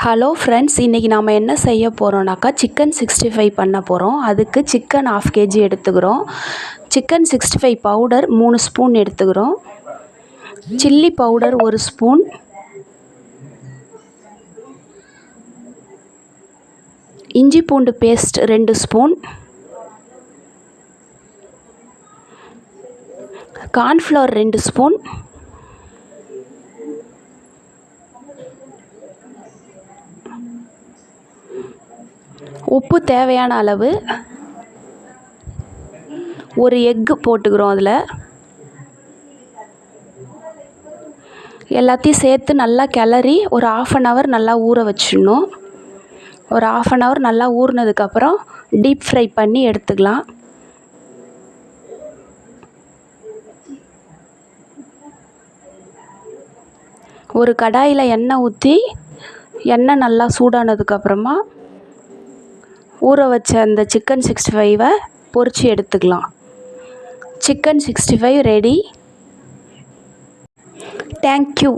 Hello friends, இன்றைக்கி நாம் என்ன செய்ய போகிறோம்னாக்கா சிக்கன் 65 பண்ண போகிறோம். அதுக்கு சிக்கன் 1/2 kg எடுத்துக்கிறோம். சிக்கன் 65 பவுடர் 3 ஸ்பூன் எடுத்துக்கிறோம். சில்லி பவுடர் 1 ஸ்பூன், இஞ்சி பூண்டு பேஸ்ட் 2 ஸ்பூன், கார்ன்ஃப்ளவர் 2 ஸ்பூன், உப்பு தேவையான அளவு, ஒரு எக்கு போட்டுக்கிறோம். அதில் எல்லாத்தையும் சேர்த்து நல்லா கிளறி ஒரு 1/2 hour நல்லா ஊற வச்சிடணும். ஒரு 1/2 hour நல்லா ஊறினதுக்கப்புறம் டீப் ஃப்ரை பண்ணி எடுத்துக்கலாம். ஒரு கடாயில் எண்ணெய் ஊற்றி எண்ணெய் நல்லா சூடானதுக்கப்புறமா ஊற வச்ச அந்த சிக்கன் 65 பொரித்து எடுத்துக்கலாம். Chicken 65 ready. தேங்க்யூ.